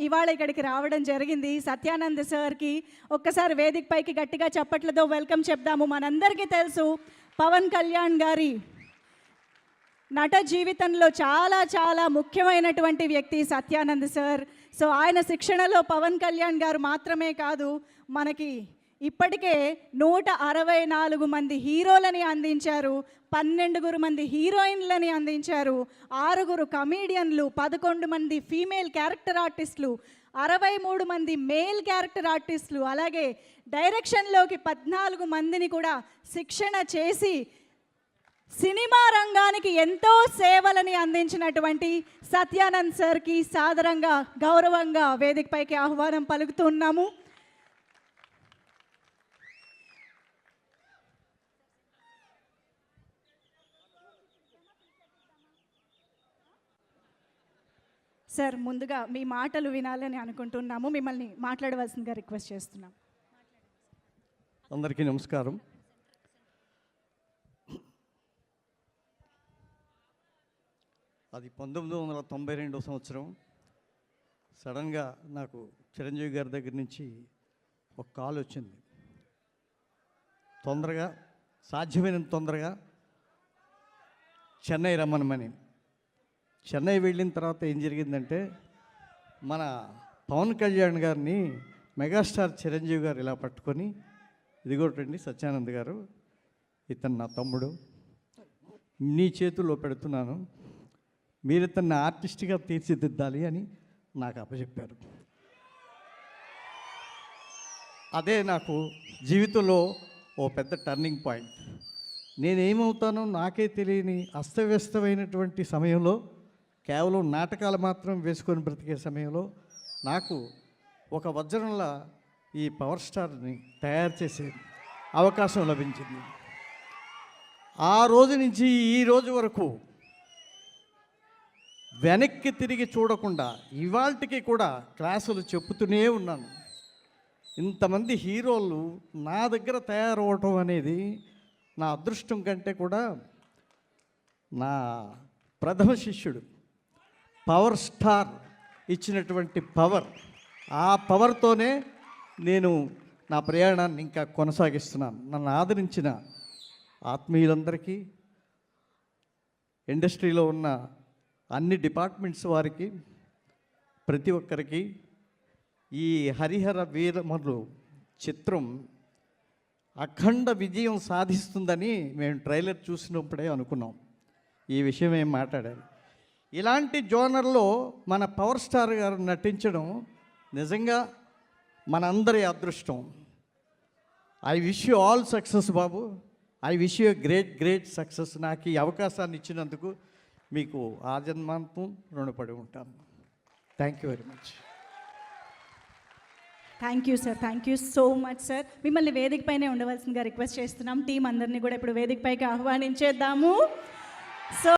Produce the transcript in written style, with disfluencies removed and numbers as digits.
ఇవాళ ఇక్కడికి రావడం జరిగింది. సత్యానంద్ సార్కి ఒక్కసారి వేదిక పైకి గట్టిగా చప్పట్లతో వెల్కమ్ చెప్దాము. మనందరికీ తెలుసు పవన్ కళ్యాణ్ గారి నట జీవితంలో చాలా చాలా ముఖ్యమైనటువంటి వ్యక్తి సత్యానంద్ సార్. సో ఆయన శిక్షణలో పవన్ కళ్యాణ్ గారు మాత్రమే కాదు, మనకి ఇప్పటికే 164 మంది హీరోలని అందించారు, 12 మంది హీరోయిన్లని అందించారు, 6 కమీడియన్లు, 11 మంది ఫీమేల్ క్యారెక్టర్ ఆర్టిస్టులు, 63 మంది మేల్ క్యారెక్టర్ ఆర్టిస్టులు, అలాగే డైరెక్షన్లోకి 14 మందిని కూడా శిక్షణ చేసి సినిమా రంగానికి ఎంతో సేవలని అందించినటువంటి సత్యానంద్ సార్కి సాదరంగా గౌరవంగా వేదికపైకి ఆహ్వానం పలుకుతున్నాము. సార్, ముందుగా మీ మాటలు వినాలని అనుకుంటున్నాము. మిమ్మల్ని మాట్లాడవలసిందిగా రిక్వెస్ట్ చేస్తున్నాం. అందరికీ నమస్కారం. అది 1992 సంవత్సరం. సడన్గా నాకు చిరంజీవి గారి దగ్గర నుంచి ఒక కాల్ వచ్చింది. తొందరగా, సాధ్యమైనంత తొందరగా చెన్నై రమ్మనమని. చెన్నై వెళ్ళిన తర్వాత ఏం జరిగిందంటే, మన పవన్ కళ్యాణ్ గారిని మెగాస్టార్ చిరంజీవి గారు ఇలా పట్టుకొని, ఇదిగోటండి సత్యానంద్ గారు, ఇతను నా తమ్ముడు, నీ చేతుల్లో పెడుతున్నాను, మీరు ఇతన్ని ఆర్టిస్ట్గా తీర్చిదిద్దాలి అని నాకు అప్పచెప్పారు. అదే నాకు జీవితంలో ఓ పెద్ద టర్నింగ్ పాయింట్. నేనేమవుతానో నాకే తెలియని అస్తవ్యస్తమైనటువంటి సమయంలో, కేవలం నాటకాలు మాత్రం వేసుకొని బ్రతికే సమయంలో నాకు ఒక వజ్రంలా ఈ పవర్ స్టార్ని తయారు చేసే అవకాశం లభించింది. ఆ రోజు నుంచి ఈ రోజు వరకు వెనక్కి తిరిగి చూడకుండా ఇవాళకి కూడా క్లాసులు చెప్పుతూనే ఉన్నాను. ఇంతమంది హీరోలు నా దగ్గర తయారవటం అనేది నా అదృష్టం కంటే కూడా నా ప్రథమ శిష్యుడు పవర్ స్టార్ ఇచ్చినటువంటి పవర్, ఆ పవర్తోనే నేను నా ప్రయాణాన్ని ఇంకా కొనసాగిస్తున్నాను. నన్ను ఆదరించిన ఆత్మీయులందరికీ, ఇండస్ట్రీలో ఉన్న అన్ని డిపార్ట్మెంట్స్ వారికి, ప్రతి ఒక్కరికి ఈ హరిహర వీరమలు చిత్రం అఖండ విజయం సాధిస్తుందని మేము ట్రైలర్ చూసినప్పుడే అనుకున్నాం. ఈ విషయం ఏం మాట్లాడారు. ఇలాంటి జోనర్లో మన పవర్ స్టార్ గారు నటించడం నిజంగా మనందరి అదృష్టం. I wish you all success Babu. I wish you great success. నాకు ఈ అవకాశాన్ని ఇచ్చినందుకు మీకు ఆజన్మాంతం రుణపడి ఉంటాను. Thank you very much. Thank you sir, thank you so much sir. మిమ్మల్ని వేదిక పైనే ఉండవలసిందిగా రిక్వెస్ట్ చేస్తున్నాం. టీం అందరినీ కూడా ఇప్పుడు వేదిక పైకి ఆహ్వానించేద్దాము. సో